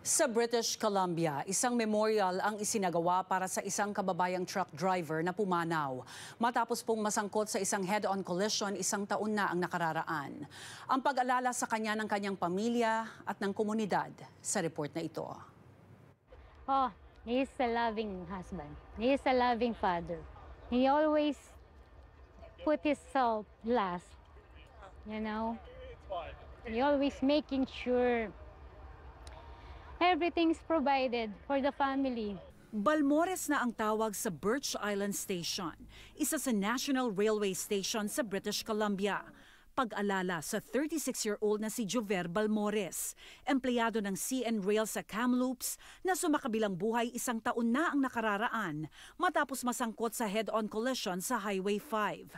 Sa British Columbia, isang memorial ang isinagawa para sa isang kababayang truck driver na pumanaw. Matapos pong masangkot sa isang head-on collision, isang taon na ang nakararaan. Ang pag-alala sa kanya ng kanyang pamilya at ng komunidad sa report na ito. Oh, he is a loving husband. He is a loving father. He always put himself last, you know. He always making sure everything's provided for the family. Balmores na ang tawag sa Birch Island Station, isa sa National Railway Station sa British Columbia. Pag-alala sa 36-year-old na si Jover Balmores, empleyado ng CN Rail sa Kamloops na sumakabilang buhay isang taon na ang nakararaan matapos masangkot sa head-on collision sa Highway 5.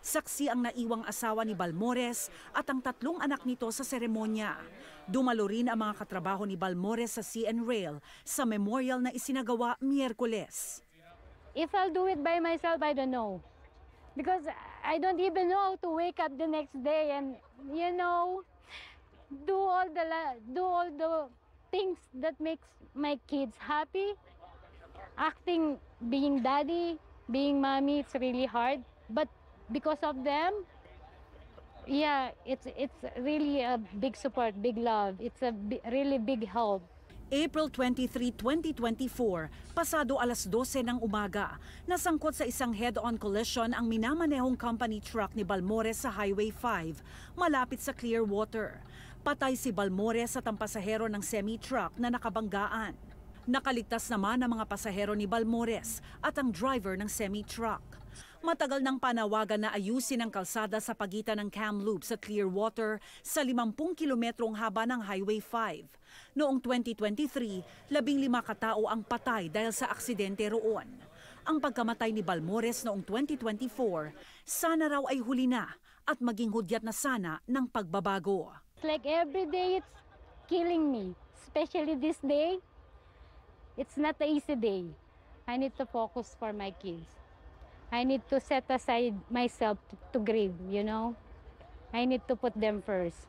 Saksi ang naiwang asawa ni Balmores at ang tatlong anak nito sa seremonya. Dumalo rin ang mga katrabaho ni Balmores sa CN Rail sa memorial na isinagawa Miyerkules. If I'll do it by myself, I don't know. Because I don't even know how to wake up the next day and, you know, do all the things that makes my kids happy. Acting, being daddy, being mommy, it's really hard. But because of them, yeah, it's really a big support, big love. It's a really big help. April 23, 2024, pasado alas 12 ng umaga, nasangkot sa isang head-on collision ang minamanehong company truck ni Balmores sa Highway 5, malapit sa Clearwater. Patay si Balmores at ang pasahero ng semi-truck na nakabanggaan. Nakaligtas naman ang mga pasahero ni Balmores at ang driver ng semi-truck. Matagal nang panawagan na ayusin ang kalsada sa pagitan ng Kamloops at Clearwater sa 50 kilometrong haba ng Highway 5. Noong 2023, 15 katao ang patay dahil sa aksidente roon. Ang pagkamatay ni Balmores noong 2024, sana raw ay huli na at maging hudyat na sana ng pagbabago. It's like every day it's killing me, especially this day. It's not an easy day. I need to focus for my kids. I need to set aside myself to grieve, you know. I need to put them first.